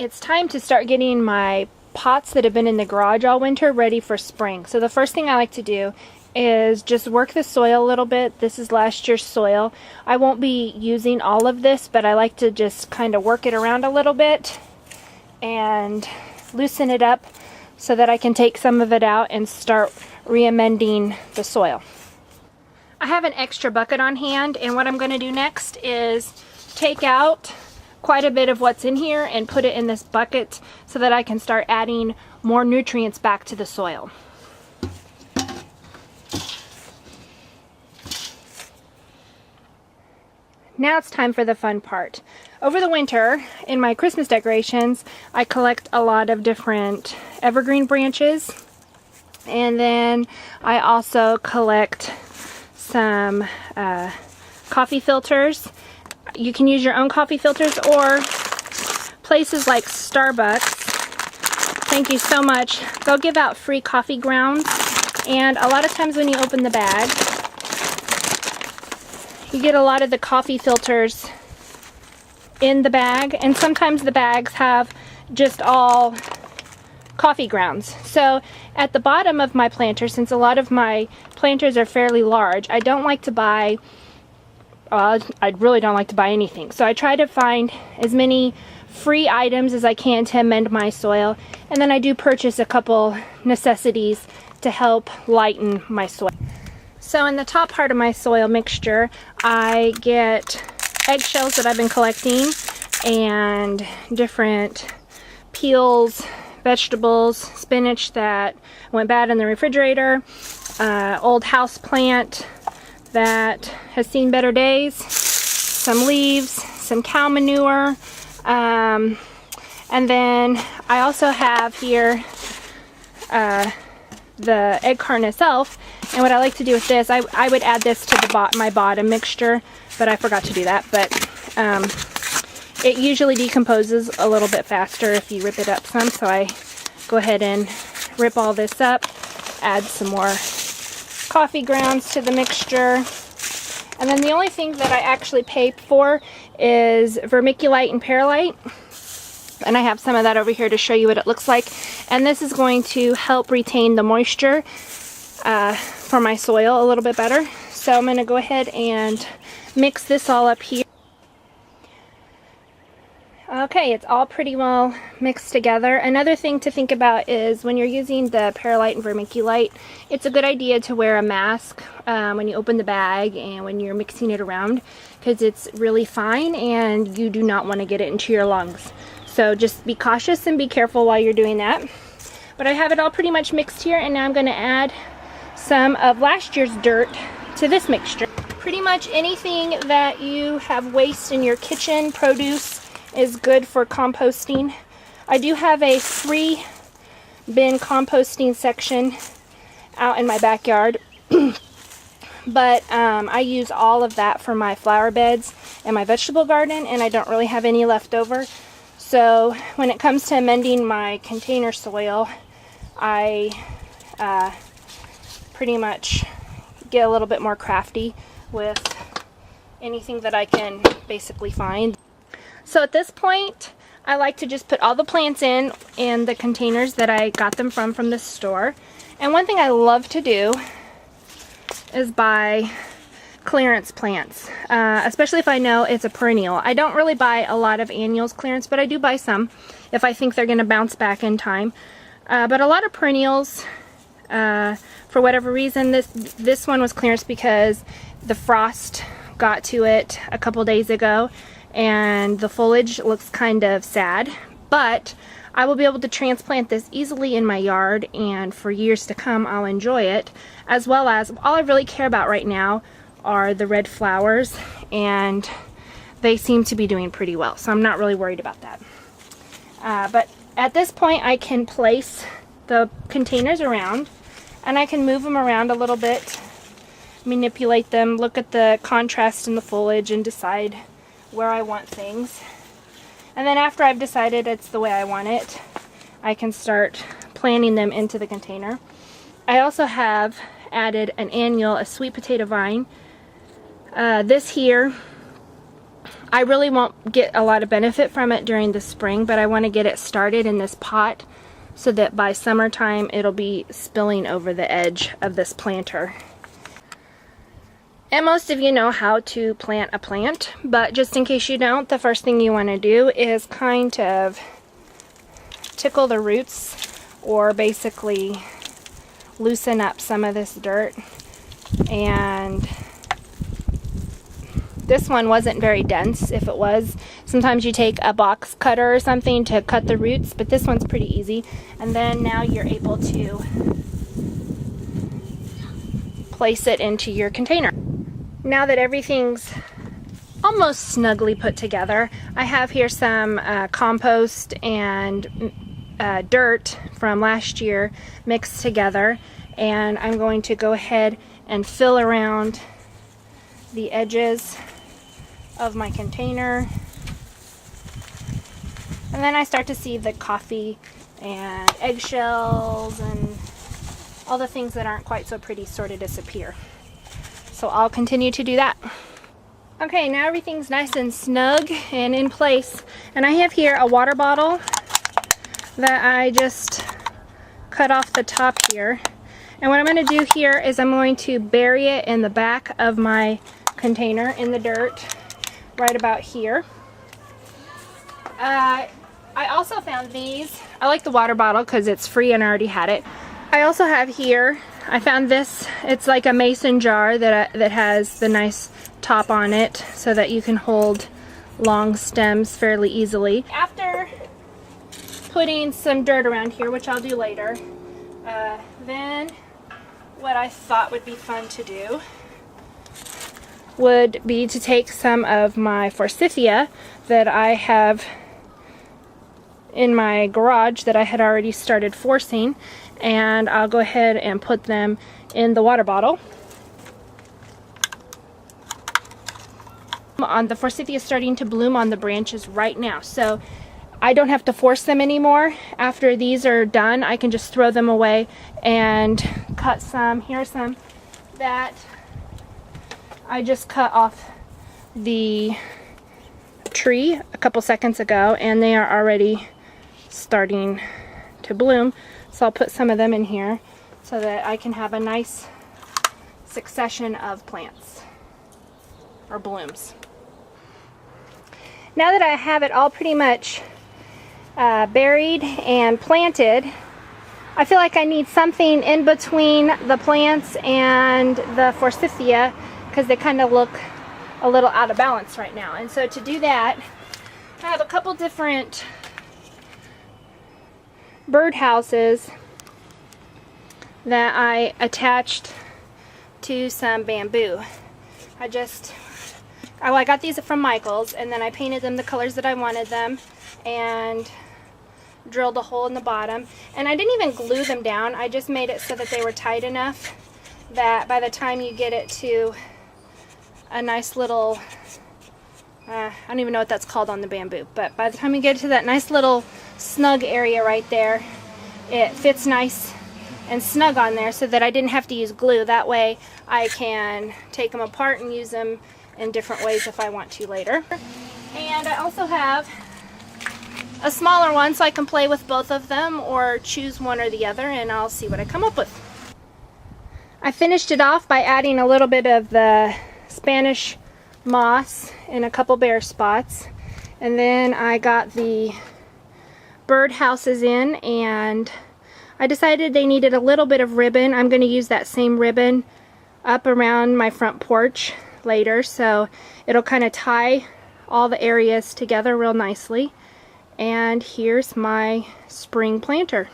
It's time to start getting my pots that have been in the garage all winter ready for spring. So the first thing I like to do is just work the soil a little bit. This is last year's soil. I won't be using all of this, but I like to just kind of work it around a little bit and loosen it up so that I can take some of it out and start re-amending the soil. I have an extra bucket on hand, and what I'm going to do next is take out quite a bit of what's in here and put it in this bucket so that I can start adding more nutrients back to the soil. Now it's time for the fun part. Over the winter, in my Christmas decorations, I collect a lot of different evergreen branches, and then I also collect some coffee filters. You can use your own coffee filters, or places like Starbucks, thank you so much, they'll give out free coffee grounds, and a lot of times when you open the bag, you get a lot of the coffee filters in the bag, and sometimes the bags have just all coffee grounds. So at the bottom of my planter, since a lot of my planters are fairly large, I don't like to buy I really don't like to buy anything. So I try to find as many free items as I can to amend my soil, and then I do purchase a couple necessities to help lighten my soil. So in the top part of my soil mixture, I get eggshells that I've been collecting and different peels, vegetables, spinach that went bad in the refrigerator, old house plant that has seen better days, some leaves, some cow manure, and then I also have here the egg carton itself. And what I like to do with this, I would add this to my bottom mixture, but I forgot to do that. But it usually decomposes a little bit faster if you rip it up some, so I go ahead and rip all this up, add some more coffee grounds to the mixture, and then the only thing that I actually pay for is vermiculite and perlite, and I have some of that over here to show you what it looks like. And this is going to help retain the moisture for my soil a little bit better. So I'm going to go ahead and mix this all up here. Okay, it's all pretty well mixed together. Another thing to think about is when you're using the perlite and vermiculite, it's a good idea to wear a mask when you open the bag and when you're mixing it around, because it's really fine and you do not want to get it into your lungs. So just be cautious and be careful while you're doing that. But I have it all pretty much mixed here, and now I'm going to add some of last year's dirt to this mixture. Pretty much anything that you have waste in your kitchen, produce, is good for composting. I do have a 3-bin composting section out in my backyard, but I use all of that for my flower beds and my vegetable garden, and I don't really have any left over. So when it comes to amending my container soil, I pretty much get a little bit more crafty with anything that I can basically find. So at this point, I like to just put all the plants in the containers that I got them from the store. And one thing I love to do is buy clearance plants, especially if I know it's a perennial. I don't really buy a lot of annuals clearance, but I do buy some if I think they're going to bounce back in time. But a lot of perennials, for whatever reason, this one was clearance because the frost got to it a couple days ago, and the foliage looks kind of sad, but I will be able to transplant this easily in my yard, and for years to come I'll enjoy it, as well as all I really care about right now are the red flowers, and they seem to be doing pretty well, so I'm not really worried about that. But at this point I can place the containers around, and I can move them around a little bit, manipulate them, look at the contrast in the foliage, and decide where I want things. And then after I've decided it's the way I want it, I can start planting them into the container. I also have added an annual, a sweet potato vine. This here I really won't get a lot of benefit from it during the spring, but I want to get it started in this pot so that by summertime it'll be spilling over the edge of this planter. And most of you know how to plant a plant, but just in case you don't, the first thing you want to do is kind of tickle the roots, or basically loosen up some of this dirt. And this one wasn't very dense. If it was, sometimes you take a box cutter or something to cut the roots, but this one's pretty easy. And then now you're able to place it into your container. Now that everything's almost snugly put together, I have here some compost and dirt from last year mixed together, and I'm going to go ahead and fill around the edges of my container. And then I start to see the coffee and eggshells and all the things that aren't quite so pretty sort of disappear. So I'll continue to do that. Okay, now everything's nice and snug and in place. And I have here a water bottle that I just cut off the top here. And what I'm going to do here is I'm going to bury it in the back of my container in the dirt, right about here. I also found these. I like the water bottle because it's free and I already had it. I also have here, I found this. It's like a mason jar that has the nice top on it so that you can hold long stems fairly easily. After putting some dirt around here, which I'll do later, then what I thought would be fun to do would be to take some of my forsythia that I have in my garage that I had already started forcing, and I'll go ahead and put them in the water bottle. The forsythia is starting to bloom on the branches right now, so I don't have to force them anymore. After these are done, I can just throw them away and cut some. Here's some that I just cut off the tree a couple seconds ago, and they are already starting to bloom. So I'll put some of them in here so that I can have a nice succession of plants or blooms. Now that I have it all pretty much buried and planted, I feel like I need something in between the plants and the forsythia because they kind of look a little out of balance right now. And so to do that, I have a couple different bird houses that I attached to some bamboo. I got these from Michael's, and then I painted them the colors that I wanted them and drilled a hole in the bottom. And I didn't even glue them down. I just made it so that they were tight enough that by the time you get it to a nice little, I don't even know what that's called on the bamboo, but by the time you get to that nice little snug area right there, it fits nice and snug on there so that I didn't have to use glue. That way I can take them apart and use them in different ways if I want to later. And I also have a smaller one so I can play with both of them or choose one or the other, and I'll see what I come up with. I finished it off by adding a little bit of the Spanish moss in a couple bare spots, and then I got the bird houses in, and I decided they needed a little bit of ribbon. I'm going to use that same ribbon up around my front porch later, so it'll kind of tie all the areas together real nicely. And here's my spring planter.